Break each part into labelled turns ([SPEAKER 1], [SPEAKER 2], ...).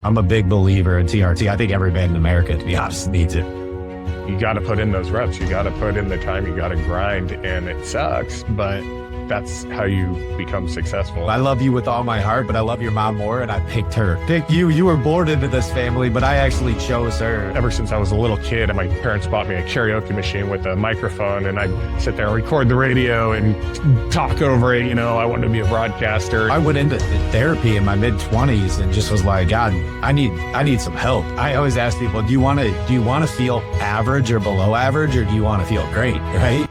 [SPEAKER 1] I'm a big believer in TRT. I think every man in America, to be honest, needs it.
[SPEAKER 2] You got to put in those reps. You got to put in the time. You got to grind, and it sucks, but that's how you become successful.
[SPEAKER 1] I love you with all my heart, but I love your mom more, and I picked her. Pick you. You were born into this family, but I actually chose her.
[SPEAKER 2] Ever since I was a little kid, my parents bought me a karaoke machine with a microphone, and I'd sit there and record the radio and talk over it. I wanted to be a broadcaster.
[SPEAKER 1] I went into therapy in my mid-20s and just was like, God, I need some help. I always ask people, do you want to feel average or below average, or do you want to feel great, right?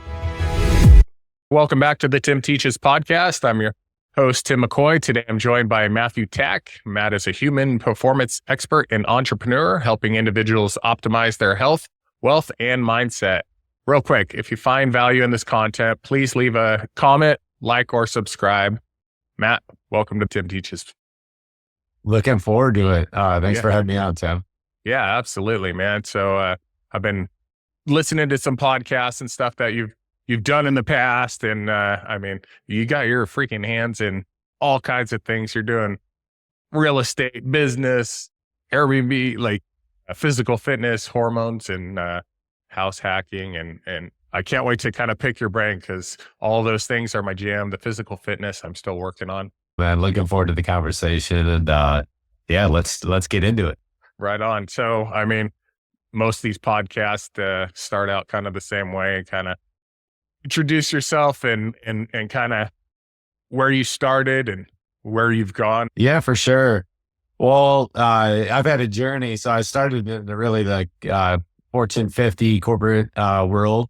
[SPEAKER 2] Welcome back to the Tim Teaches podcast. I'm your host, Tim McCoy. Today, I'm joined by Matthew Tack. Matt is a human performance expert and entrepreneur, helping individuals optimize their health, wealth, and mindset. Real quick, if you find value in this content, please leave a comment, like, or subscribe. Matt, welcome to Tim Teaches.
[SPEAKER 1] Looking forward to it. Thanks for having me on, Tim.
[SPEAKER 2] Yeah, absolutely, man. So I've been listening to some podcasts and stuff that you've done in the past. And you got your freaking hands in all kinds of things. You're doing real estate, business, Airbnb, like physical fitness, hormones, and house hacking. And I can't wait to kind of pick your brain, because all those things are my jam. The physical fitness I'm still working on.
[SPEAKER 1] Man, looking forward to the conversation. And let's get into it.
[SPEAKER 2] Right on. So, most of these podcasts start out kind of the same way, kind of introduce yourself and kind of where you started and where you've gone.
[SPEAKER 1] Yeah, for sure. Well, I've had a journey. So I started in the Fortune 50 corporate world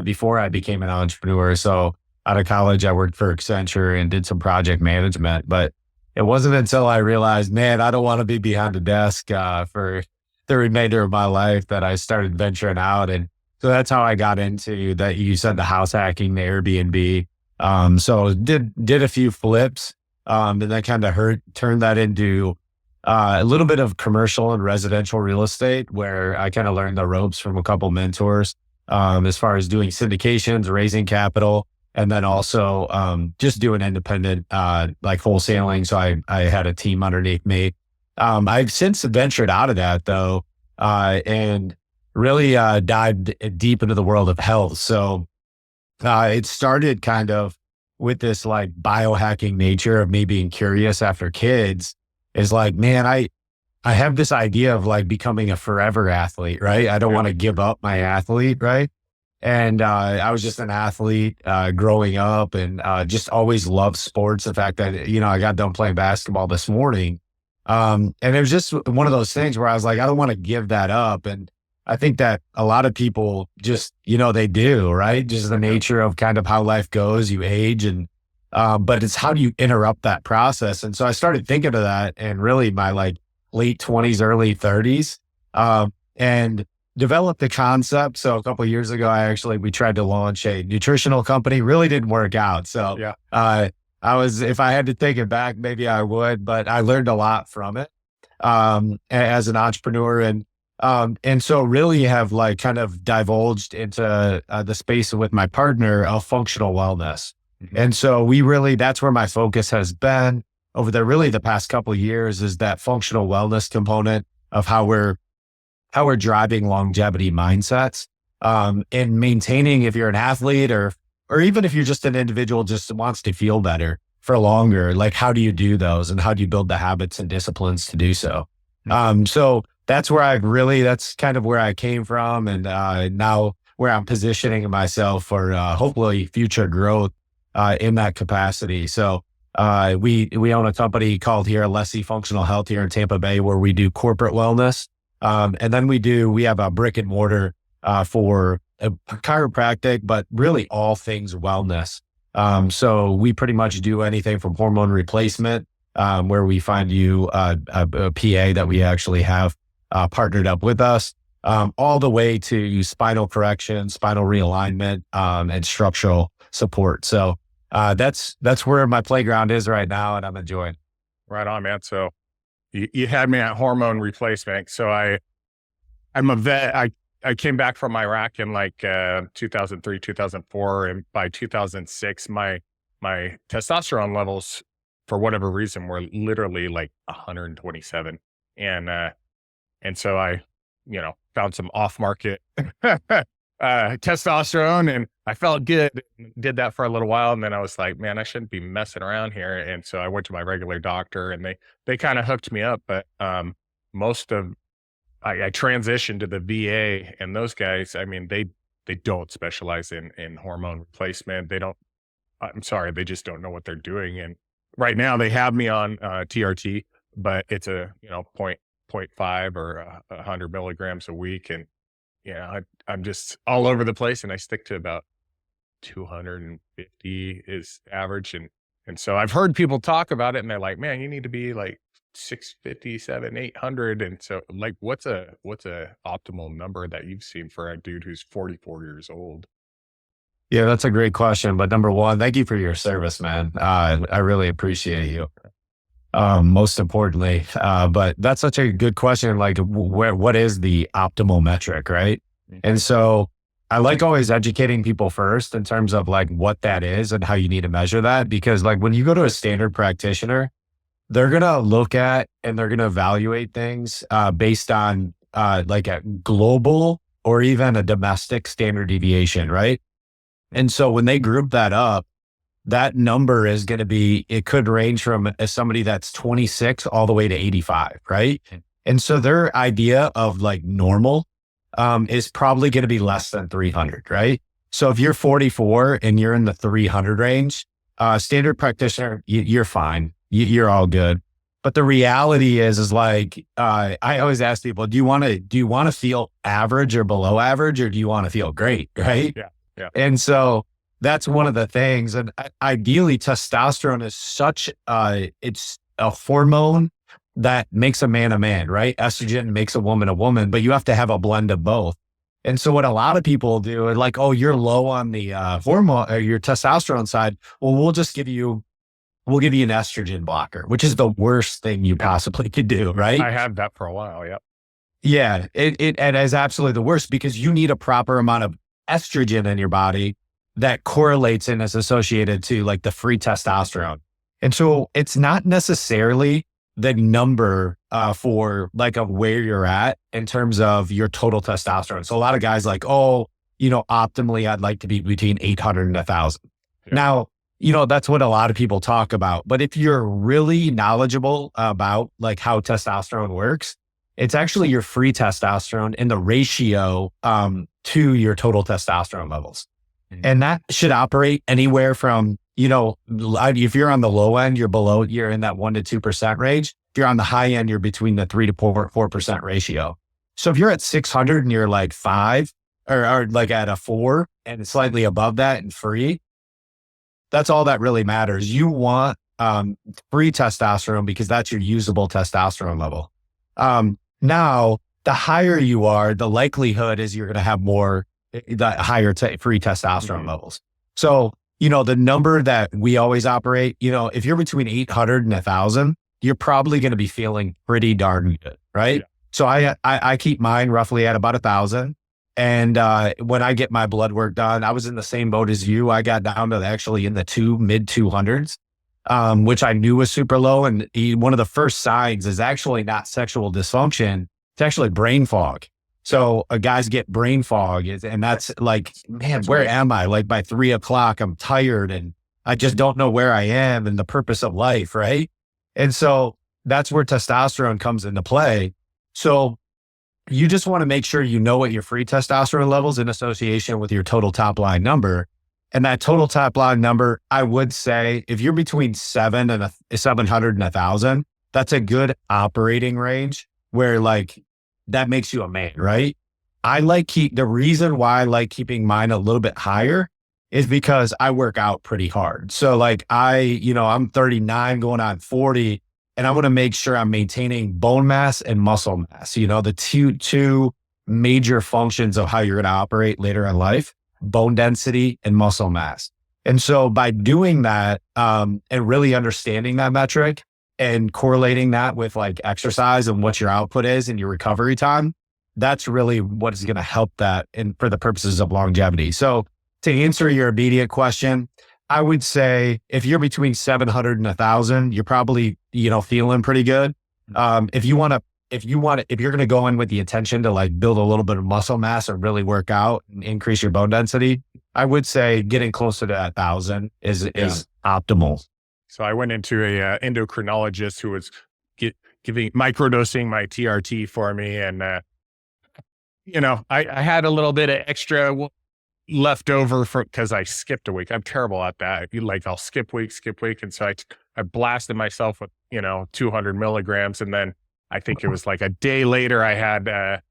[SPEAKER 1] before I became an entrepreneur. So out of college, I worked for Accenture and did some project management. But it wasn't until I realized, man, I don't want to be behind a desk for the remainder of my life, that I started venturing out. And so that's how I got into that. You said the house hacking, the Airbnb. So did a few flips, and then kind of turned that into a little bit of commercial and residential real estate, where I kind of learned the ropes from a couple mentors, as far as doing syndications, raising capital, and then also just doing independent like wholesaling. So I had a team underneath me. I've since ventured out of that though, and really dived deep into the world of health. So it started kind of with this like biohacking nature of me being curious after kids. Is like, man, I have this idea of like becoming a forever athlete, right? I don't want to give up my athlete, right? And I was just an athlete growing up, and just always loved sports. The fact that, I got done playing basketball this morning. And it was just one of those things where I was like, I don't want to give that up. And I think that a lot of people just, they do, right? Just the nature of kind of how life goes, you age, and, but it's how do you interrupt that process? And so I started thinking of that in really my like late 20s, early 30s, and developed the concept. So a couple of years ago, we tried to launch a nutritional company, really didn't work out. So, if I had to take it back, maybe I would, but I learned a lot from it, as an entrepreneur. And so really have like kind of divulged into the space with my partner of functional wellness. Mm-hmm. And so that's where my focus has been over the past couple of years, is that functional wellness component of how we're driving longevity mindsets, and maintaining, if you're an athlete or even if you're just an individual just wants to feel better for longer, like how do you do those, and how do you build the habits and disciplines to do so? Mm-hmm. So that's where that's kind of where I came from, and now where I'm positioning myself for hopefully future growth in that capacity. So we own a company called here Alessi Functional Health here in Tampa Bay, where we do corporate wellness, and then we have a brick and mortar for chiropractic, but really all things wellness. So we pretty much do anything from hormone replacement, where we find you a PA that we actually have partnered up with us, all the way to spinal correction, spinal realignment, and structural support. So that's where my playground is right now, and I'm enjoying.
[SPEAKER 2] Right on, man. So you had me at hormone replacement. So I'm a vet. I came back from Iraq in like 2003, 2004, and by 2006, my testosterone levels, for whatever reason, were literally like 127. And so I, found some off market testosterone, and I felt good. Did that for a little while, and then I was like, man, I shouldn't be messing around here. And so I went to my regular doctor, and they kind of hooked me up. But most of I transitioned to the VA, and those guys, I mean, they don't specialize in hormone replacement. They don't. I'm sorry, they just don't know what they're doing. And right now, they have me on TRT, but it's a point 0.5 or 100 milligrams a week, and I'm just all over the place, and I stick to about 250 is average. And so I've heard people talk about it, and they're like, man, you need to be like 650, 800. And so like, what's a optimal number that you've seen for a dude who's 44 years old?
[SPEAKER 1] Yeah, that's a great question. But number one, thank you for your service, man. I really appreciate you. Most importantly, but that's such a good question. Like, what is the optimal metric, right? And so I like always educating people first in terms of like what that is and how you need to measure that. Because like when you go to a standard practitioner, they're going to look at and they're going to evaluate things based on like a global or even a domestic standard deviation, right? And so when they group that up, that number is going to be, it could range from somebody that's 26 all the way to 85, right? And so their idea of like normal is probably going to be less than 300, right? So if you're 44 and you're in the 300 range, standard practitioner, you're fine. You're all good. But the reality is like, I always ask people, do you want to feel average or below average, or do you want to feel great, right?
[SPEAKER 2] Yeah. Yeah.
[SPEAKER 1] And so that's one of the things. And ideally, testosterone is such, it's a hormone that makes a man, right? Estrogen makes a woman, but you have to have a blend of both. And so what a lot of people do is like, oh, you're low on the hormone or your testosterone side. Well, we'll give you an estrogen blocker, which is the worst thing you possibly could do, right?
[SPEAKER 2] I had that for a while. Yep.
[SPEAKER 1] Yeah, it is absolutely the worst because you need a proper amount of estrogen in your body that correlates and is associated to like the free testosterone. And so it's not necessarily the number for like of where you're at in terms of your total testosterone. So a lot of guys like, oh, optimally, I'd like to be between 800 and 1,000. Yeah. Now, that's what a lot of people talk about. But if you're really knowledgeable about like how testosterone works, it's actually your free testosterone and the ratio to your total testosterone levels. Mm-hmm. And that should operate anywhere from, if you're on the low end, you're in that 1% to 2% range. If you're on the high end, you're between the 3% to 4% ratio. So if you're at 600 and you're like 5 or like at a 4 and it's slightly above that and free, that's all that really matters. You want free testosterone because that's your usable testosterone level. Now, the higher you are, the likelihood is you're going to have the higher free testosterone levels. So, the number that we always operate, if you're between 800 and 1,000, you're probably going to be feeling pretty darn good, right? Yeah. So I keep mine roughly at about 1,000. And when I get my blood work done, I was in the same boat as you. I got down to actually in the mid 200s, which I knew was super low. And one of the first signs is actually not sexual dysfunction. It's actually brain fog. So guys get brain fog and that's like, man, where am I? Like by 3 o'clock, I'm tired and I just don't know where I am and the purpose of life. Right. And so that's where testosterone comes into play. So you just want to make sure you know what your free testosterone levels in association with your total top line number. And that total top line number, I would say if you're between 700 and 1,000, that's a good operating range where like that makes you a man, right? The reason why I like keeping mine a little bit higher is because I work out pretty hard. So like I'm 39 going on 40 and I want to make sure I'm maintaining bone mass and muscle mass, the two major functions of how you're going to operate later in life, bone density and muscle mass. And so by doing that and really understanding that metric and correlating that with like exercise and what your output is and your recovery time, that's really what is going to help that and for the purposes of longevity. So to answer your immediate question, I would say if you're between 700 and 1,000, you're probably, feeling pretty good. If you want to if you're going to go in with the intention to like build a little bit of muscle mass or really work out and increase your bone density, I would say getting closer to 1,000 is optimal.
[SPEAKER 2] So I went into a endocrinologist who was microdosing my TRT for me. And, I had a little bit of extra left over because I skipped a week. I'm terrible at that. I'll skip week. And so I blasted myself with, 200 milligrams. And then I think it was like a day later, I had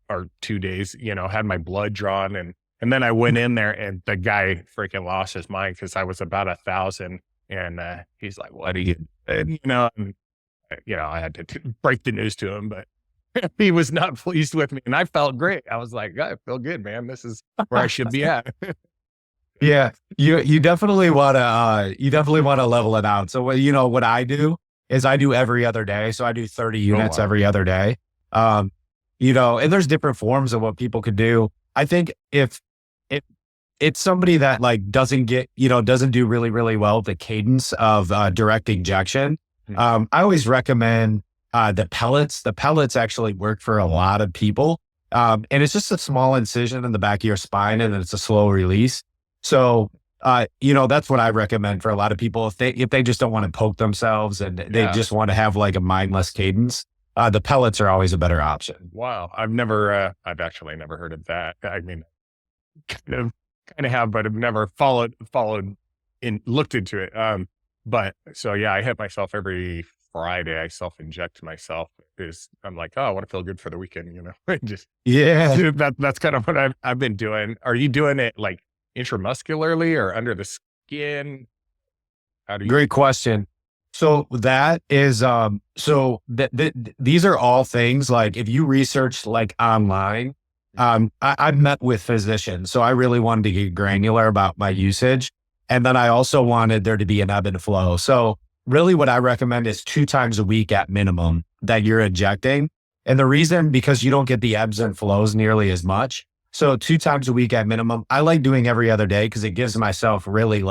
[SPEAKER 2] or 2 days, had my blood drawn. And then I went in there and the guy freaking lost his mind because I was about 1,000. And he's like, what are you, and, I had to break the news to him, but he was not pleased with me. And I felt great. I was like, I feel good, man. This is where I should be at.
[SPEAKER 1] Yeah, you definitely want to level it out. So what I do is I do every other day. So I do 30 units every other day. And there's different forms of what people could do. I think if it's somebody that like doesn't do really, really well with the cadence of direct injection, I always recommend the pellets. The pellets actually work for a lot of people. And it's just a small incision in the back of your spine and it's a slow release. So, that's what I recommend for a lot of people. If they just don't want to poke themselves and they just want to have like a mindless cadence, the pellets are always a better option.
[SPEAKER 2] Wow. I've actually never heard of that. I mean, kind of have, but I've never followed and looked into it. But so yeah, I hit myself every Friday. I self-inject myself because I'm like, oh, I want to feel good for the weekend, just that's kind of what I've been doing. Are you doing it like intramuscularly or under the skin?
[SPEAKER 1] Great question. So that is, these are all things like if you research like online, I've met with physicians. So I really wanted to get granular about my usage. And then I also wanted there to be an ebb and flow. So really what I recommend is 2 times a week at minimum that you're injecting. And the reason, because you don't get the ebbs and flows nearly as much. So 2 times a week at minimum. I like doing every other day because it gives myself really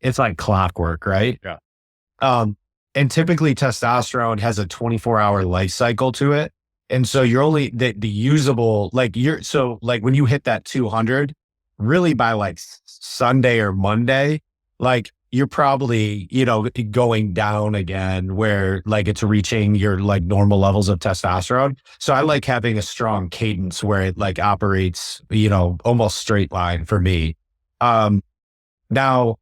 [SPEAKER 1] it's like clockwork, right?
[SPEAKER 2] Yeah.
[SPEAKER 1] And typically testosterone has a 24-hour life cycle to it. And so you're only the usable, when you hit that 200, really by like Sunday or Monday, like you're probably, going down again where like it's reaching your like normal levels of testosterone. So I like having a strong cadence where it like operates, almost straight line for me. Now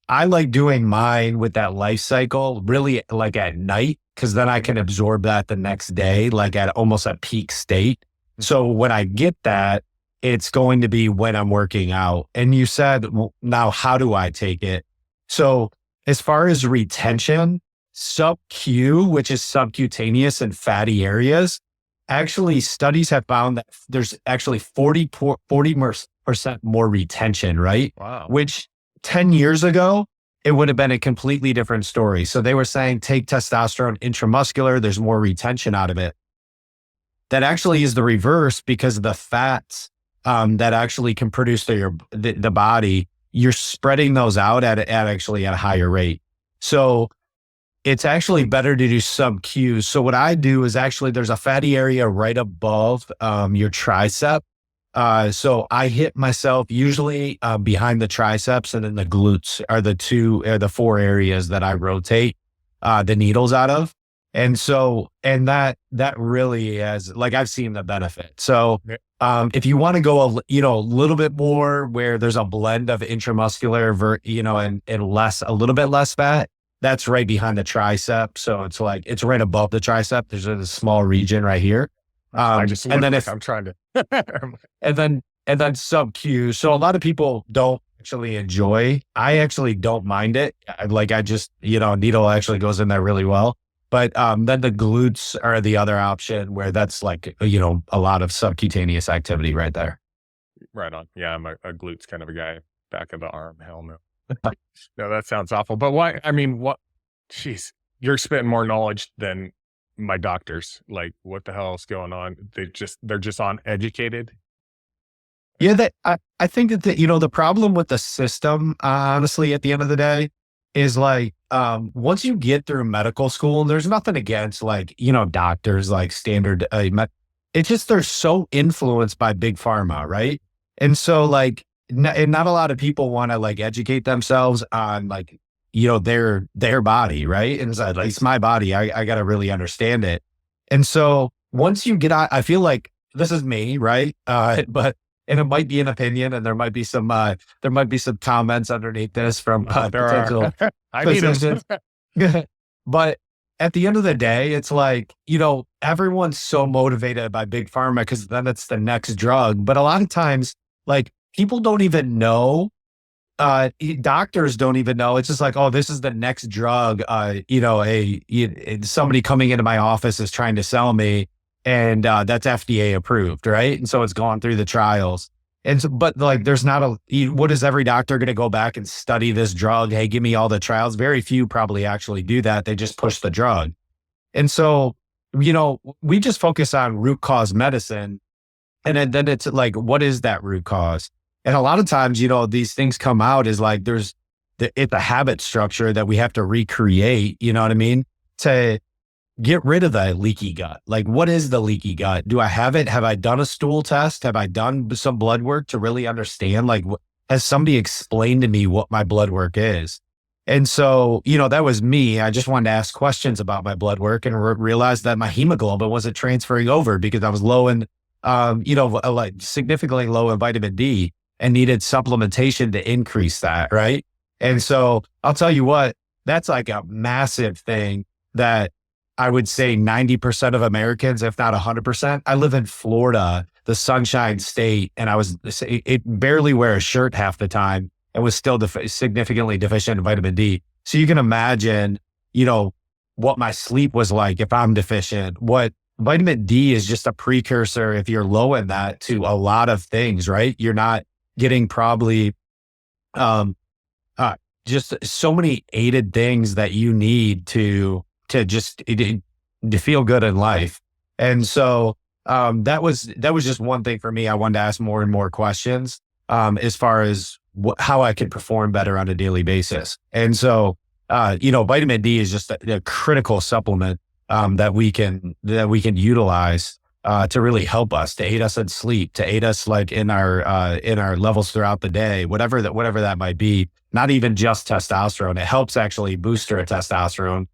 [SPEAKER 1] I like doing mine with that life cycle really like at night, because then I can absorb that the next day, like at almost a peak state. So when I get that, it's going to be when I'm working out. And you said, well, now how do I take it? So as far as retention, sub-Q, which is subcutaneous and fatty areas, actually studies have found that there's actually 40% more retention, right?
[SPEAKER 2] Wow.
[SPEAKER 1] Which 10 years ago, it would have been a completely different story. So they were saying, take testosterone intramuscular, there's more retention out of it. That actually is the reverse, because of the fats that actually can produce the body, you're spreading those out at a higher rate. So it's actually better to do sub-Q. So what I do is actually there's a fatty area right above your tricep. So I hit myself usually behind the triceps, and then the glutes are the 4 areas that I rotate the needles out of. And so, that really has, like, I've seen the benefit. So, if you want to go a little bit more where there's a blend of intramuscular, and a little bit less fat, that's right behind the tricep. So it's like, it's right above the tricep. There's a small region right here.
[SPEAKER 2] I'm trying to,
[SPEAKER 1] and then sub-Q. So a lot of people don't actually enjoy. I actually don't mind it. I just, needle actually goes in there really well. But then the glutes are the other option, where that's like, a lot of subcutaneous activity right there.
[SPEAKER 2] Right on. Yeah, I'm a glutes kind of a guy. Back of the arm. Hell no. No, that sounds awful. But why? I mean, what? Jeez, you're spitting more knowledge than my doctors. Like, what the hell is going on? They're just uneducated.
[SPEAKER 1] Yeah, I think that the problem with the system, honestly, at the end of the day, is like, once you get through medical school, and there's nothing against like, doctors, like standard, it's just, they're so influenced by big pharma. Right. And so like, and not a lot of people want to like educate themselves on like, their body. Right. And it's like, it's my body. I got to really understand it. And so once you get out, I feel like this is me. Right. And it might be an opinion, and there might be some comments underneath this from
[SPEAKER 2] There
[SPEAKER 1] potential
[SPEAKER 2] are. I need
[SPEAKER 1] physicians.
[SPEAKER 2] them.
[SPEAKER 1] But at the end of the day, it's like, everyone's so motivated by big pharma because then it's the next drug. But a lot of times, like, people don't even know, doctors don't even know. It's just like, oh, this is the next drug. Somebody coming into my office is trying to sell me, and that's FDA approved, right? And so it's gone through the trials. And so, but like, there's not what is every doctor going to go back and study this drug? Hey, give me all the trials. Very few probably actually do that. They just push the drug. And so, we just focus on root cause medicine. And then it's like, what is that root cause? And a lot of times, these things come out is like, it's a habit structure that we have to recreate, you know what I mean? To get rid of the leaky gut. Like, what is the leaky gut? Do I have it? Have I done a stool test? Have I done some blood work to really understand? Like, has somebody explained to me what my blood work is? And so, that was me. I just wanted to ask questions about my blood work and realized that my hemoglobin wasn't transferring over because I was low in, like significantly low in vitamin D and needed supplementation to increase that. Right. And so I'll tell you what, that's like a massive thing that I would say 90% of Americans, if not 100%. I live in Florida, the Sunshine State, and it barely wear a shirt half the time and was still significantly deficient in vitamin D. So you can imagine, what my sleep was like if I'm deficient. What vitamin D is just a precursor, if you're low in that, to a lot of things, right? You're not getting probably just so many aided things that you need to feel good in life. And so, that was just one thing for me. I wanted to ask more and more questions, as far as how I could perform better on a daily basis. And so, vitamin D is just a critical supplement, that we can utilize, to really help us, to aid us in sleep, to aid us like in our levels throughout the day, whatever that might be, not even just testosterone. It helps actually boost your testosterone.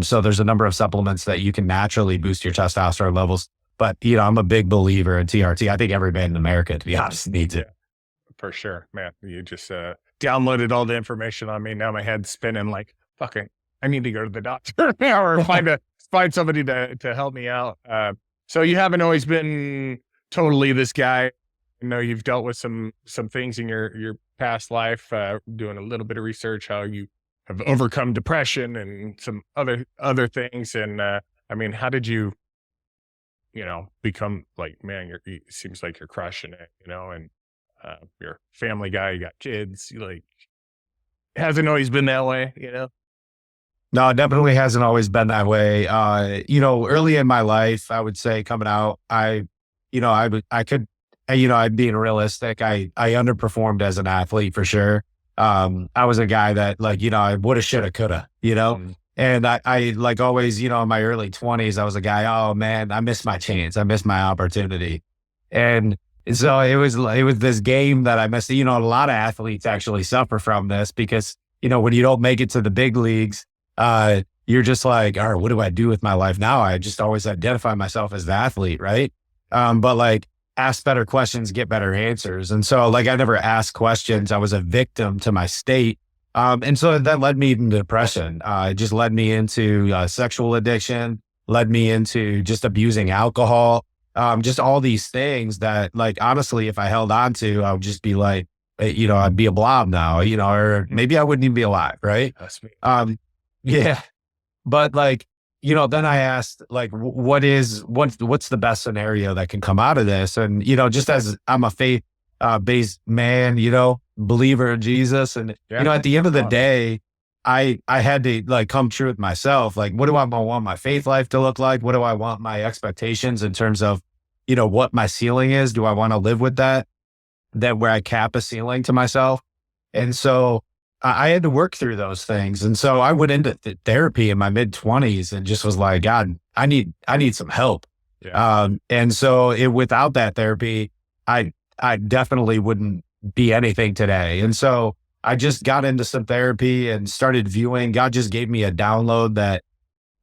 [SPEAKER 1] So there's a number of supplements that you can naturally boost your testosterone levels. But, I'm a big believer in TRT. I think every man in America, to be honest, needs it.
[SPEAKER 2] For sure, man. You just downloaded all the information on me. Now my head's spinning like, fucking, I need to go to the doctor now or find somebody to help me out. So you haven't always been totally this guy. I know you've dealt with some things in your past life, doing a little bit of research, how you have overcome depression and some other things. And I mean, how did you, become like, man, it seems like you're crushing it, and you're a family guy, you got kids, it hasn't always been that way,
[SPEAKER 1] No, it definitely hasn't always been that way. Early in my life, I would say coming out, I'm being realistic. I underperformed as an athlete for sure. I was a guy that like, I woulda, shoulda, coulda, and I like always, in my early 20s, I was a guy, oh man, I missed my chance. I missed my opportunity. And so it was this game that I missed. A lot of athletes actually suffer from this because, when you don't make it to the big leagues, you're just like, all right, what do I do with my life now? I just always identify myself as the athlete. Right. But like, ask better questions, get better answers. And so like, I never asked questions. I was a victim to my state. And so that led me into depression. It just led me into sexual addiction, led me into just abusing alcohol, just all these things that like, honestly, if I held on to, I would just be like, I'd be a blob now, or maybe I wouldn't even be alive. Right.
[SPEAKER 2] That's me.
[SPEAKER 1] Yeah. But like, then I asked like, what's the best scenario that can come out of this? And, just as I'm a faith based man, believer in Jesus. And, at the end of the day, I had to like come true with myself. Like, what do I want my faith life to look like? What do I want my expectations in terms of, what my ceiling is? Do I want to live with that where I cap a ceiling to myself? And so, I had to work through those things. And so I went into therapy in my mid 20s and just was like, God, I need some help.
[SPEAKER 2] Yeah.
[SPEAKER 1] And so without that therapy, I, I definitely wouldn't be anything today. And so I just got into some therapy and started viewing. God just gave me a download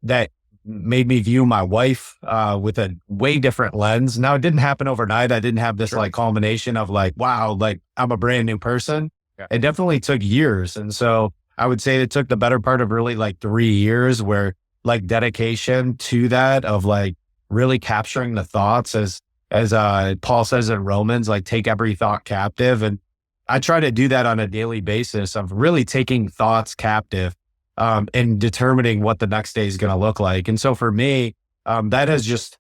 [SPEAKER 1] that made me view my wife with a way different lens. Now, it didn't happen overnight. I didn't have this
[SPEAKER 2] Sure.
[SPEAKER 1] like culmination of like, wow, like I'm a brand new person.
[SPEAKER 2] Yeah.
[SPEAKER 1] It definitely took years. And so I would say it took the better part of really like 3 years where like dedication to that of like really capturing the thoughts as Paul says in Romans, like take every thought captive. And I try to do that on a daily basis of really taking thoughts captive and determining what the next day is going to look like. And so for me, that has just,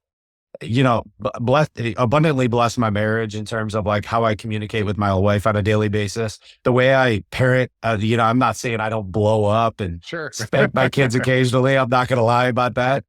[SPEAKER 1] abundantly blessed my marriage in terms of like how I communicate with my wife on a daily basis, the way I parent. I'm not saying I don't blow up and
[SPEAKER 2] Sure.
[SPEAKER 1] spank my kids occasionally. I'm not going to lie about that.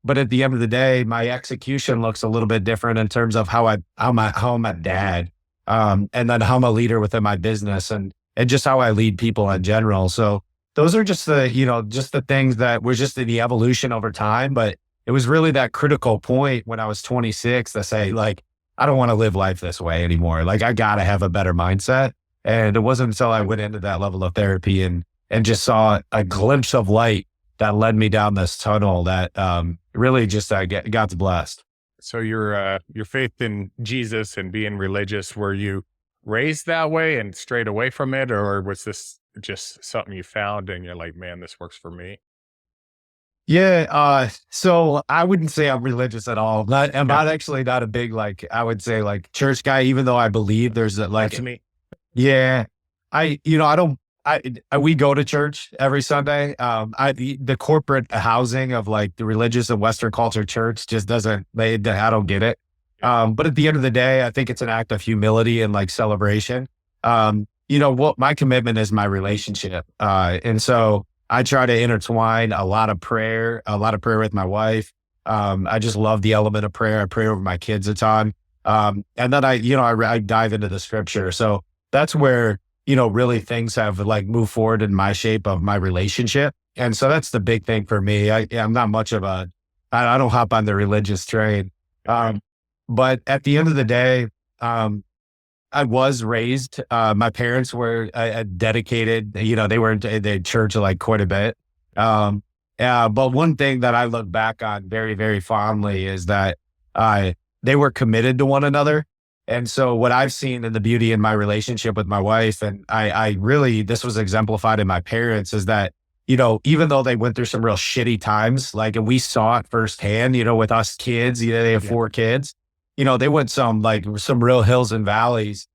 [SPEAKER 1] But at the end of the day, my execution looks a little bit different in terms of how I'm a dad, and then how I'm a leader within my business and just how I lead people in general. So those are just just the things that were just in the evolution over time. But it was really that critical point when I was 26 to say, like, I don't want to live life this way anymore. Like, I got to have a better mindset. And it wasn't until I went into that level of therapy and just saw a glimpse of light that led me down this tunnel that really just God's blessed.
[SPEAKER 2] So your faith in Jesus and being religious, were you raised that way and strayed away from it, or was this just something you found and you're like, man, this works for me?
[SPEAKER 1] Yeah, so I wouldn't say I'm religious at all. I'm
[SPEAKER 2] Yeah,
[SPEAKER 1] not actually not a big like I would say like church guy, even though I believe there's a
[SPEAKER 2] that's
[SPEAKER 1] like
[SPEAKER 2] me.
[SPEAKER 1] yeah, I don't we go to church every Sunday. The corporate housing of like the religious and Western culture church just doesn't I don't get it.
[SPEAKER 2] Yeah.
[SPEAKER 1] But at the end of the day, I think it's an act of humility and like celebration. What my commitment is my relationship. And so I try to intertwine a lot of prayer with my wife. I just love the element of prayer. I pray over my kids a ton. And then I dive into the scripture. So that's where, really things have like moved forward in my shape of my relationship. And so that's the big thing for me. I'm not much of I don't hop on the religious train. Um, but at the end of the day, I was raised, my parents were dedicated, they were into the church like quite a bit. But one thing that I look back on very, very fondly is that they were committed to one another. And so what I've seen in the beauty in my relationship with my wife, and I really, this was exemplified in my parents is that, even though they went through some real shitty times, like, and we saw it firsthand, with us kids, they have
[SPEAKER 2] Yeah.
[SPEAKER 1] 4 kids, they went some real hills and valleys.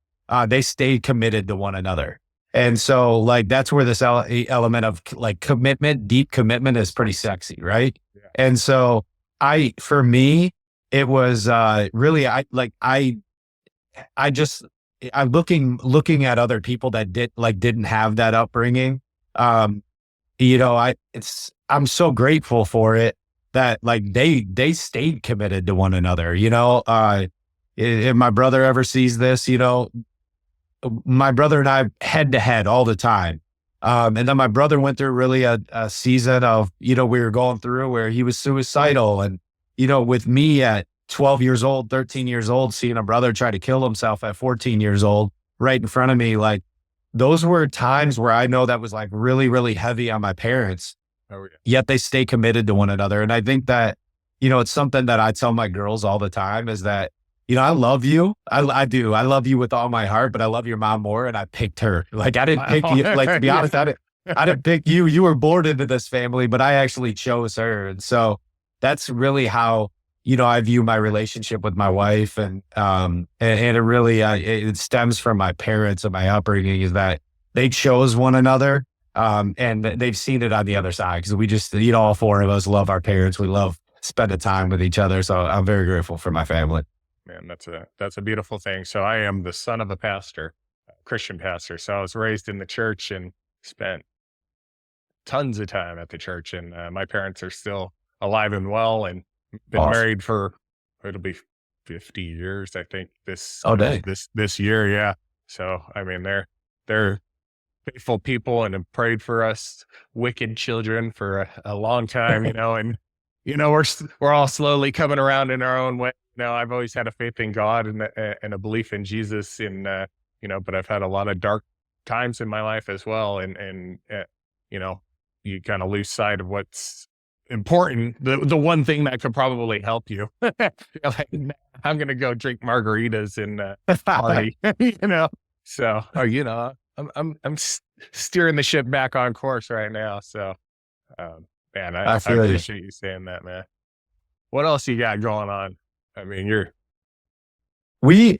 [SPEAKER 1] They stayed committed to one another. And so like, that's where this element of like commitment, deep commitment is pretty sexy. Right.
[SPEAKER 2] Yeah.
[SPEAKER 1] And so for me, it was, really, I just, I'm looking at other people that didn't have that upbringing. Um, I'm so grateful for it that like they stayed committed to one another, if my brother ever sees this, my brother and I head to head all the time. And then my brother went through really a season of, we were going through where he was suicidal. And, with me at 12 years old, 13 years old, seeing a brother try to kill himself at 14 years old right in front of me, like those were times where I know that was like really, really heavy on my parents,
[SPEAKER 2] Oh, yeah.
[SPEAKER 1] yet they stay committed to one another. And I think that, it's something that I tell my girls all the time is that, I love you. I do. I love you with all my heart, but I love your mom more. And I picked her. Like I didn't pick you. Like to be
[SPEAKER 2] Yeah.
[SPEAKER 1] honest, I didn't pick you. You were born into this family, but I actually chose her. And so that's really how, I view my relationship with my wife. And it really, it stems from my parents and my upbringing is that they chose one another. And they've seen it on the other side because we just, all 4 of us love our parents. We love spending time with each other. So I'm very grateful for my family.
[SPEAKER 2] Man, that's a beautiful thing. So I am the son of a pastor, a Christian pastor. So I was raised in the church and spent tons of time at the church. And my parents are still alive and well, and been
[SPEAKER 1] Awesome.
[SPEAKER 2] married for it'll be 50 years, I think.
[SPEAKER 1] Oh, dang.
[SPEAKER 2] This year, yeah. So I mean, they're faithful people and have prayed for us wicked children for a long time, and, we're all slowly coming around in our own way. I've always had a faith in God and a belief in Jesus but I've had a lot of dark times in my life as well. You kind of lose sight of what's important. The one thing that could probably help you. You're like, "Nah, I'm going to go drink margaritas and party, So, I'm steering the ship back on course right now. So, man, I appreciate you saying that, man. What else you got going on? I mean,
[SPEAKER 1] we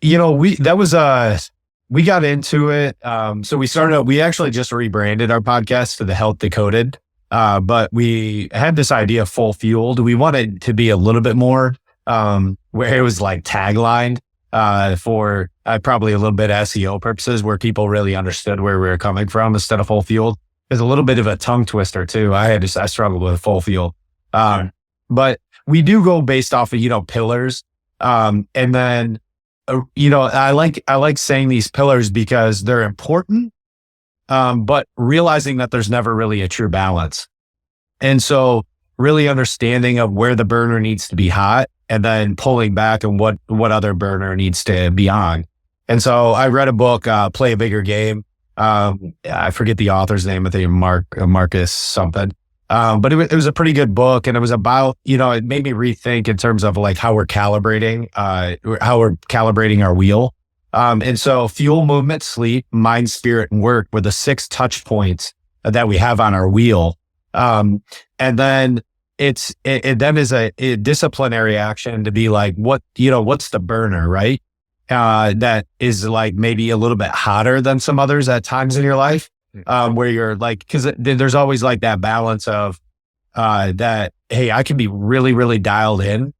[SPEAKER 1] got into it. So we actually just rebranded our podcast to the Health Decoded. But we had this idea of full fueled. We wanted to be a little bit more, where it was like taglined, for probably a little bit SEO purposes, where people really understood where we were coming from instead of full fueled. There's a little bit of a tongue twister too. I struggled with full fueled. But we do go based off of, pillars. And then, I like saying these pillars because they're important, but realizing that there's never really a true balance. And so really understanding of where the burner needs to be hot and then pulling back and what other burner needs to be on. And so I read a book, Play a Bigger Game. I forget the author's name. I think Marcus something. But it was a pretty good book, and it was about, it made me rethink in terms of like how we're calibrating our wheel. And so fuel, movement, sleep, mind, spirit, and work were the 6 touch points that we have on our wheel. And then it then is a disciplinary action to be like, what's the burner, right? That is like maybe a little bit hotter than some others at times in your life. Where you're like, cause there's always like that balance of, that, hey, I can be really, really dialed in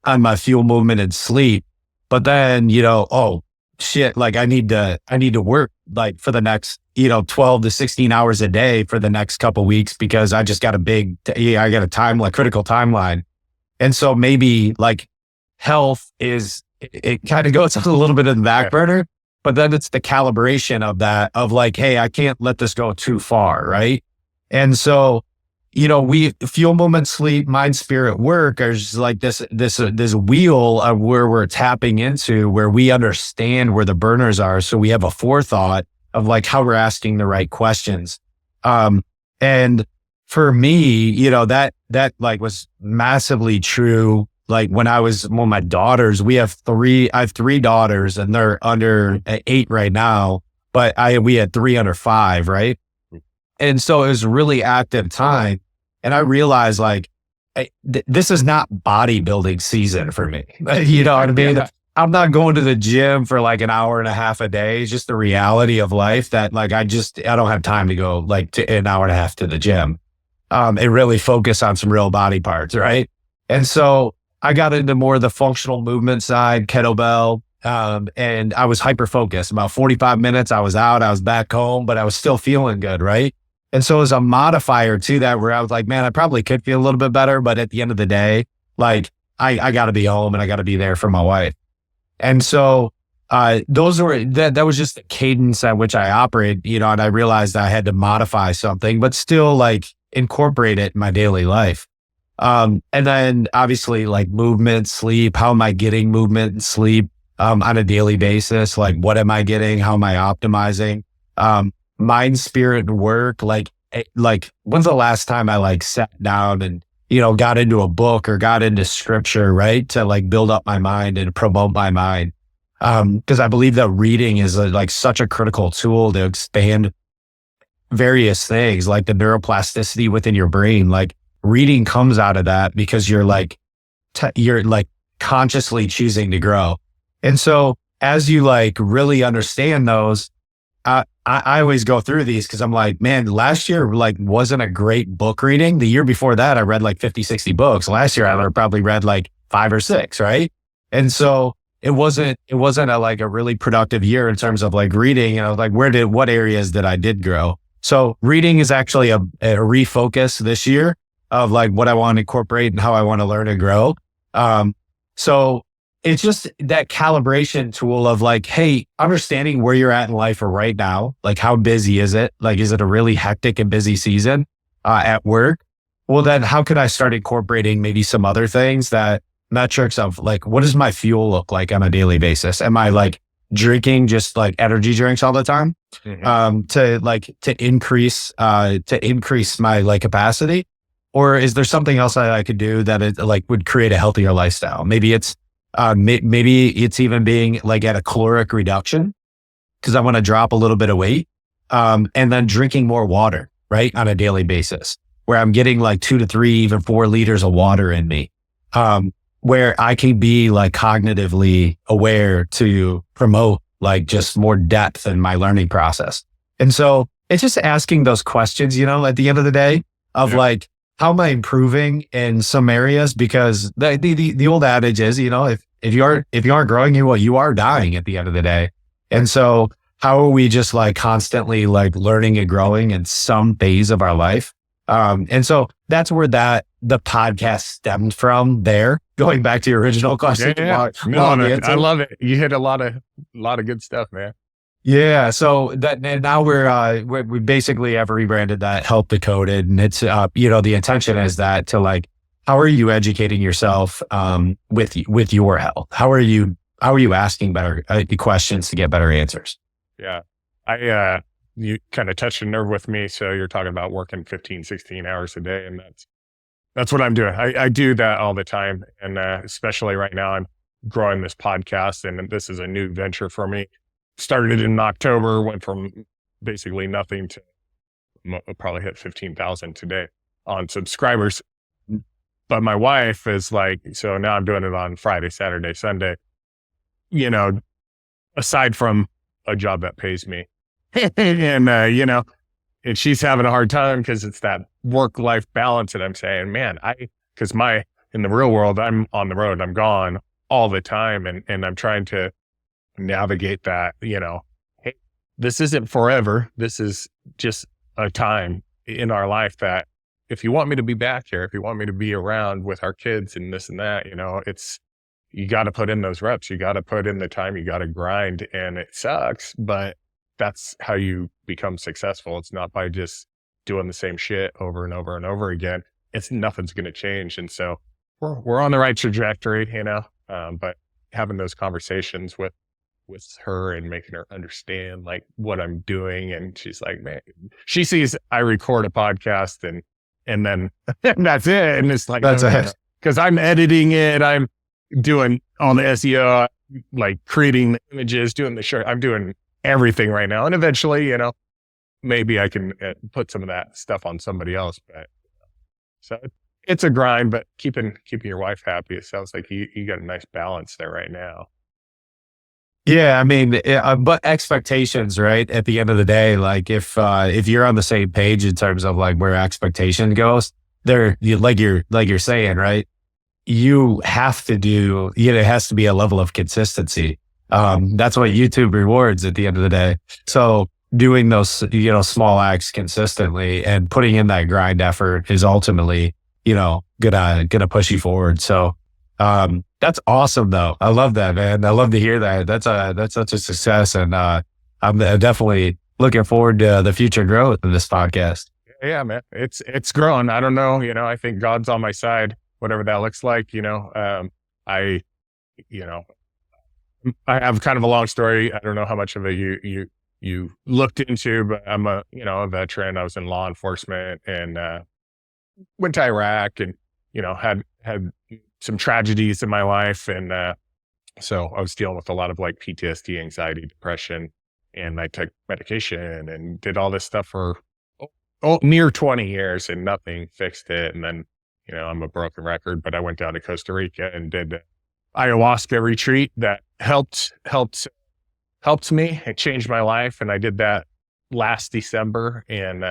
[SPEAKER 1] on my fuel, movement, and sleep, but then, oh shit, like I need to work like for the next, 12 to 16 hours a day for the next couple weeks because I just got a critical timeline. And so maybe like health it kind of goes a little bit in the back burner. But then it's the calibration of that, of like, hey, I can't let this go too far, right? And so, we fuel, movement, sleep, mind, spirit, work are just like this wheel of where we're tapping into, where we understand where the burners are. So we have a forethought of like how we're asking the right questions. And for me, that like was massively true. Like when my daughters, I have 3 daughters and they're under 8 right now, but we had 3 under 5, right? And so it was a really active time. And I realized like, this is not bodybuilding season for me. You know what I mean? Yeah. I'm not going to the gym for like an hour and a half a day. It's just the reality of life that like, I don't have time to go like to an hour and a half to the gym, and really focus on some real body parts. Right. And so I got into more of the functional movement side, kettlebell, and I was hyper-focused. About 45 minutes, I was out, I was back home, but I was still feeling good, right? And so as a modifier to that, where I was like, man, I probably could feel a little bit better, but at the end of the day, like I got to be home and I got to be there for my wife. And so that was just the cadence at which I operate, and I realized I had to modify something, but still like incorporate it in my daily life. And then obviously like movement, sleep, how am I getting movement and sleep, on a daily basis? Like, what am I getting? How am I optimizing? Mind, spirit, and work. Like when's the last time I like sat down and, got into a book or got into scripture, right? To like build up my mind and promote my mind. Cause I believe that reading is like such a critical tool to expand various things like the neuroplasticity within your brain. Like, reading comes out of that because you're like consciously choosing to grow. And so as you like really understand those, I always go through these because I'm like, man, last year like wasn't a great book reading. The year before that, I read like 50, 60 books. Last year, I probably read like 5 or 6. Right. And so it wasn't a really productive year in terms of like reading. And I was like, what areas did I grow? So reading is actually a refocus this year of like what I want to incorporate and how I want to learn and grow. So it's just that calibration tool of like, hey, understanding where you're at in life right now. Like, how busy is it? Like, is it a really hectic and busy season at work? Well, then how could I start incorporating maybe some other things, that metrics of like, what does my fuel look like on a daily basis? Am I like drinking just like energy drinks all the time to increase my like capacity? Or is there something else that I could do that it like would create a healthier lifestyle? Maybe it's maybe it's even being like at a caloric reduction because I want to drop a little bit of weight, and then drinking more water, right, on a daily basis, where I'm getting like 2 to 3, even 4 liters of water in me, where I can be like cognitively aware to promote like just more depth in my learning process. And so it's just asking those questions, at the end of the day of like, how am I improving in some areas? Because the old adage is, if you aren't growing, you are dying at the end of the day. And so how are we just like constantly like learning and growing in some phase of our life? And so that's where the podcast stemmed from there, going back to your original question.
[SPEAKER 2] Yeah. I love it. You hit a lot of good stuff, man.
[SPEAKER 1] Yeah. So and now we basically have rebranded that Help Decoded, and it's, the intention is that to like, how are you educating yourself, with your health? How are you asking better questions to get better answers?
[SPEAKER 2] Yeah. You kind of touched a nerve with me. So you're talking about working 15, 16 hours a day. And that's what I'm doing. I do that all the time. And, especially right now, I'm growing this podcast, and this is a new venture for me. Started in October, went from basically nothing to probably hit 15,000 today on subscribers. But my wife is like, so now I'm doing it on Friday, Saturday, Sunday, aside from a job that pays me. And, and she's having a hard time because it's that work-life balance. And I'm saying, man, because in the real world, I'm on the road, I'm gone all the time. And I'm trying to navigate that, hey, this isn't forever. This is just a time in our life that if you want me to be back here, if you want me to be around with our kids and this and that, you got to put in those reps, you got to put in the time, you got to grind, and it sucks, but that's how you become successful. It's not by just doing the same shit over and over and over again. Nothing's going to change. And so we're on the right trajectory, but having those conversations with her and making her understand like what I'm doing. And she's like, man, she sees I record a podcast and then that's it. And it's like, that's it. Because I'm editing it. I'm doing all the SEO, like creating the images, doing the shirt. I'm doing everything right now. And eventually, maybe I can put some of that stuff on somebody else. But so it's a grind, but keeping your wife happy. It sounds like you got a nice balance there right now.
[SPEAKER 1] Yeah, I mean, but expectations, right? At the end of the day, like if you're on the same page in terms of like where expectation goes, like you're saying, right? You have to do, it has to be a level of consistency. That's what YouTube rewards at the end of the day. So doing those, small acts consistently and putting in that grind effort is ultimately, gonna push you forward. So, that's awesome though. I love that, man. I love to hear that. That's such a success. And, I'm definitely looking forward to the future growth of this podcast.
[SPEAKER 2] Yeah, man. It's growing. I don't know. I think God's on my side, whatever that looks like, I have kind of a long story. I don't know how much of it you looked into, but I'm a veteran. I was in law enforcement and, went to Iraq and, had some tragedies in my life. And, so I was dealing with a lot of like PTSD, anxiety, depression, and I took medication and did all this stuff for near 20 years and nothing fixed it. And then, I'm a broken record, but I went down to Costa Rica and did ayahuasca retreat that helped me. It changed my life. And I did that last December and,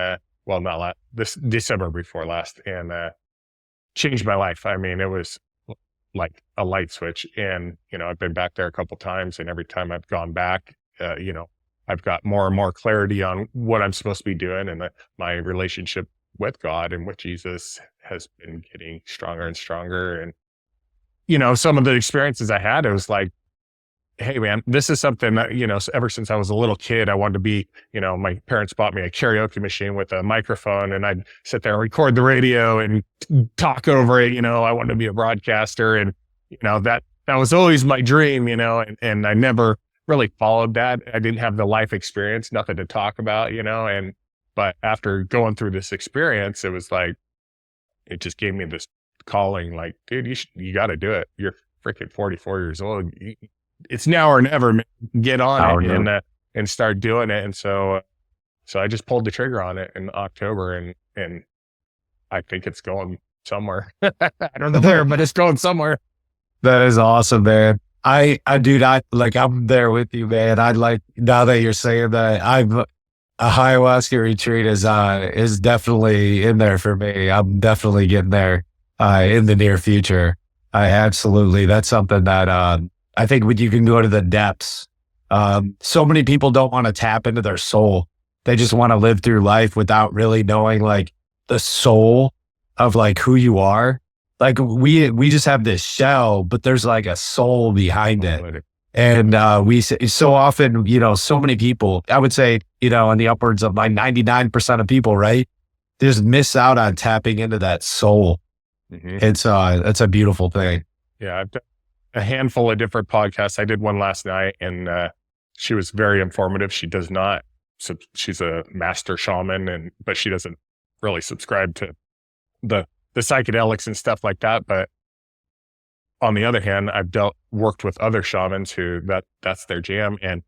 [SPEAKER 2] this December before last, and, changed my life. I mean, it was like a light switch. And, I've been back there a couple times, and every time I've gone back, I've got more and more clarity on what I'm supposed to be doing. And my relationship with God and with Jesus has been getting stronger and stronger. And some of the experiences I had, it was like, hey man, this is something that, ever since I was a little kid, I wanted to be, my parents bought me a karaoke machine with a microphone, and I'd sit there and record the radio and talk over it. I wanted to be a broadcaster, and, that was always my dream, and I never really followed that. I didn't have the life experience, nothing to talk about, but after going through this experience, it was like, it just gave me this calling, like, dude, you got to do it. You're freaking 44 years old. It's now or never, man. Get on it and start doing it. And so I just pulled the trigger on it in October, and I think it's going somewhere. I don't know where, but it's going somewhere.
[SPEAKER 1] That is awesome, man. Dude, I'm there with you, man. Now that you're saying that, a ayahuasca retreat is definitely in there for me. I'm definitely getting there, in the near future. Absolutely. That's something that, I think when you can go to the depths, so many people don't want to tap into their soul. They just want to live through life without really knowing like the soul of like who you are. Like we just have this shell, but there's like a soul behind it. And we so often, so many people, I would say, in the upwards of like 99% of people, right, just miss out on tapping into that soul. Mm-hmm. It's a beautiful thing.
[SPEAKER 2] Yeah, I've done a handful of different podcasts. I did one last night, and she was very informative. She does not, she's a master shaman, but she doesn't really subscribe to the psychedelics and stuff like that. But on the other hand, I've worked with other shamans who that's their jam. And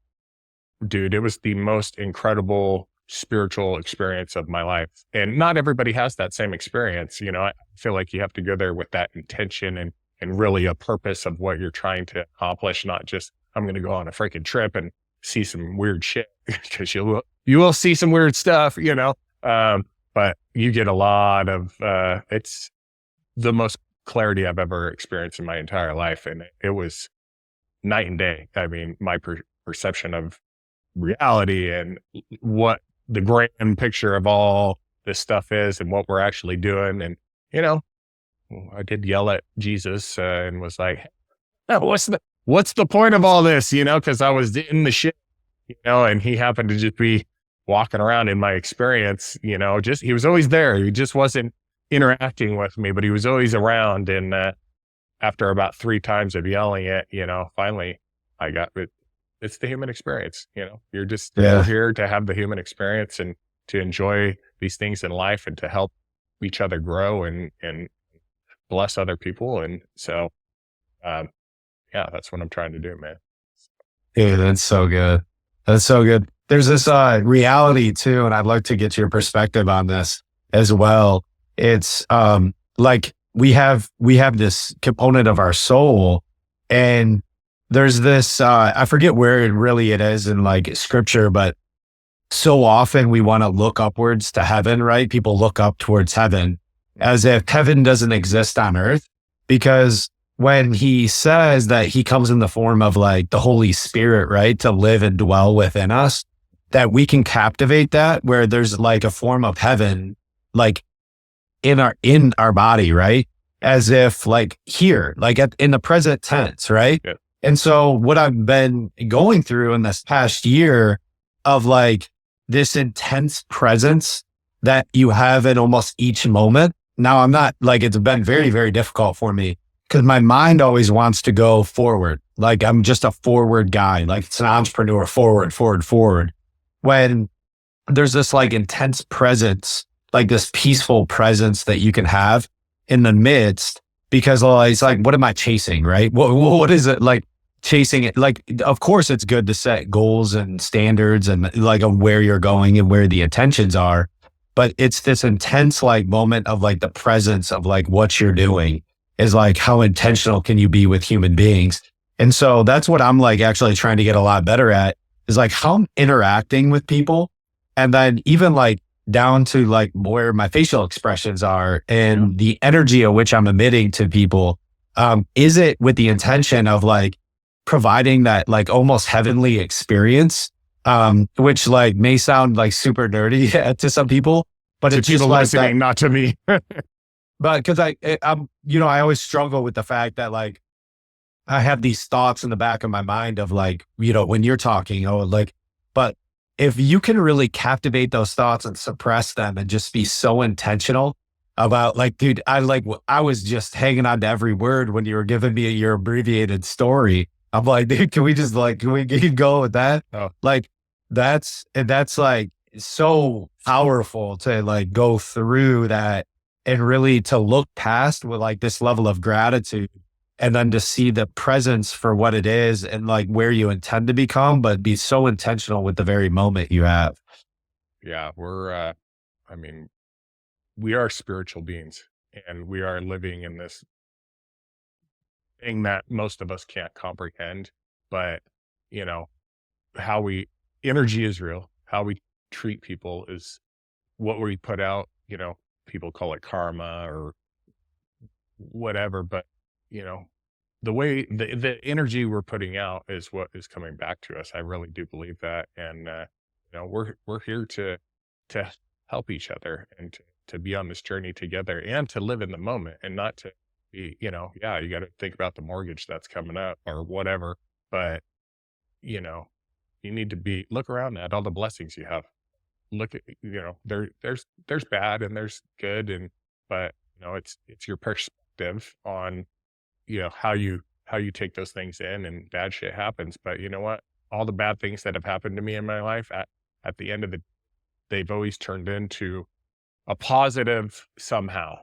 [SPEAKER 2] dude, it was the most incredible spiritual experience of my life. And not everybody has that same experience. I feel like you have to go there with that intention and really a purpose of what you're trying to accomplish, not just, I'm going to go on a freaking trip and see some weird shit, because you will see some weird stuff, but you get a lot of, it's the most clarity I've ever experienced in my entire life. And it was night and day. I mean, my perception of reality and what the grand picture of all this stuff is and what we're actually doing. And, I did yell at Jesus and was like, what's the point of all this? Cause I was in the shit, and he happened to just be walking around in my experience, he was always there. He just wasn't interacting with me, but he was always around. And after about 3 times of yelling it, finally I got it. It's the human experience. You're just here to have the human experience and to enjoy these things in life and to help each other grow and bless other people. And so, that's what I'm trying to do, man.
[SPEAKER 1] Yeah, that's so good. That's so good. There's this reality too, and I'd like to get your perspective on this as well. It's like we have this component of our soul, and there's this I forget where it is in like scripture, but so often we want to look upwards to heaven, right? People look up towards heaven as if heaven doesn't exist on earth, because when he says that he comes in the form of like the Holy Spirit, right, to live and dwell within us, that we can captivate that, where there's like a form of heaven, like in our body, right? As if like here, like in the present tense, right? Yeah. And so what I've been going through in this past year of like this intense presence that you have in almost each moment. Now I'm not like, it's been very, very difficult for me because my mind always wants to go forward. Like I'm just a forward guy, like it's an entrepreneur, forward. When there's this like intense presence, like this peaceful presence that you can have in the midst, because it's like, what am I chasing? Right? What is it like chasing it? Like, of course it's good to set goals and standards and like of where you're going and where the intentions are. But it's this intense like moment of like the presence of like what you're doing is like, how intentional can you be with human beings? And so that's what I'm like actually trying to get a lot better at, is like how I'm interacting with people. And then even like down to like where my facial expressions are and the energy of which I'm emitting to people. Is it with the intention of like providing that like almost heavenly experience? Which like may sound like super nerdy to some people, but it's just like
[SPEAKER 2] listening, not to me.
[SPEAKER 1] But because I'm, I always struggle with the fact that like I have these thoughts in the back of my mind of like, you know, when you're talking, oh, like, but if you can really captivate those thoughts and suppress them and just be so intentional about like, dude, I was just hanging on to every word when you were giving me your abbreviated story. I'm like, dude, can we just like, can we keep going with that?
[SPEAKER 2] Oh,
[SPEAKER 1] Like, that's like so powerful to like go through that and really to look past with like this level of gratitude and then to see the presence for what it is and like where you intend to become, but be so intentional with the very moment you have.
[SPEAKER 2] yeah. I mean, we are spiritual beings and we are living in this thing that most of us can't comprehend. But, you know, how we, energy is real. How we treat people is what we put out. People call it karma or whatever, but, you know, the way the energy we're putting out is what is coming back to us. I really do believe that. And, we're here to help each other and to be on this journey together and to live in the moment and not to be, yeah, you got to think about the mortgage that's coming up or whatever. But, you know, you need to look around at all the blessings you have. Look at, there's bad and there's good. But, it's your perspective on, how you take those things in, and bad shit happens. But you know what? All the bad things that have happened to me in my life at the end of they've always turned into a positive somehow.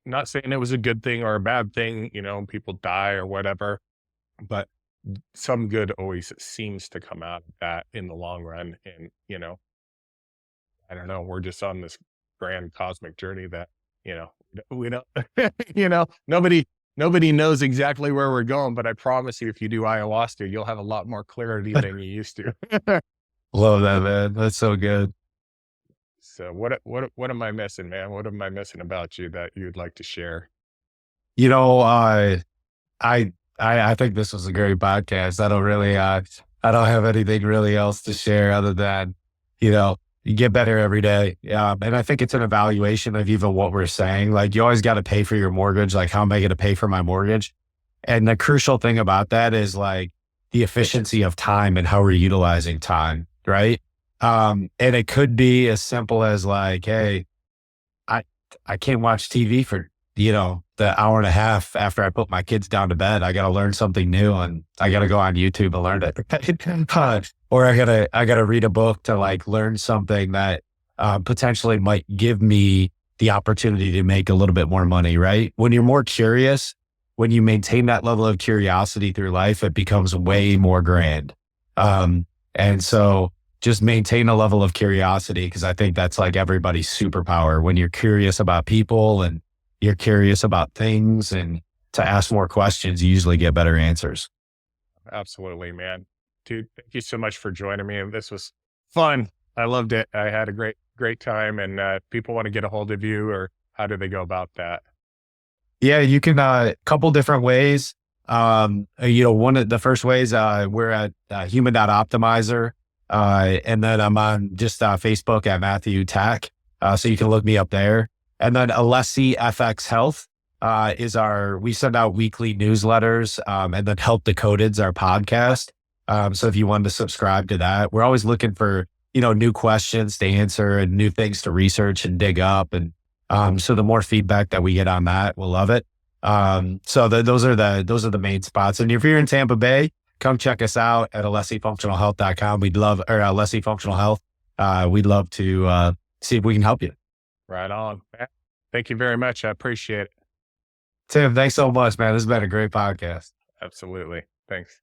[SPEAKER 2] Not saying it was a good thing or a bad thing, people die or whatever, but some good always seems to come out of that in the long run. And, I don't know, we're just on this grand cosmic journey that, we don't, nobody knows exactly where we're going, but I promise you, if you do ayahuasca, you'll have a lot more clarity than you used to.
[SPEAKER 1] Love that, man. That's so good.
[SPEAKER 2] So what am I missing, man? What am I missing about you that you'd like to share?
[SPEAKER 1] You know, I think this was a great podcast. I don't have anything really else to share other than, you get better every day. Yeah. And I think it's an evaluation of even what we're saying. Like you always got to pay for your mortgage. Like how am I going to pay for my mortgage? And the crucial thing about that is like the efficiency of time and how we're utilizing time. Right. And it could be as simple as like, hey, I, I can't watch TV for, the hour and a half after I put my kids down to bed. I got to learn something new and I got to go on YouTube and learn it. Or I gotta read a book to like learn something that potentially might give me the opportunity to make a little bit more money, right? When you're more curious, when you maintain that level of curiosity through life, it becomes way more grand. And so just maintain a level of curiosity because I think that's like everybody's superpower. When you're curious about people and you're curious about things and to ask more questions, you usually get better answers.
[SPEAKER 2] Absolutely, man. Dude, thank you so much for joining me. This was fun. I loved it. I had a great time. And if people want to get a hold of you, or how do they go about that?
[SPEAKER 1] Yeah, you can, couple different ways. One of the first ways, we're at human.optimizer. And then I'm on just Facebook at Matthew Tack. So you can look me up there. And then Alessi FX Health we send out weekly newsletters, and then Help Decoded's our podcast. So if you wanted to subscribe to that, we're always looking for, new questions to answer and new things to research and dig up. And, so the more feedback that we get on that, we'll love it. Those are the main spots. And if you're in Tampa Bay, come check us out at alessifunctionalhealth.com. Alessi Functional Health. We'd love to, see if we can help you.
[SPEAKER 2] Right on. Thank you very much. I appreciate it.
[SPEAKER 1] Tim, thanks so much, man. This has been a great podcast.
[SPEAKER 2] Absolutely. Thanks.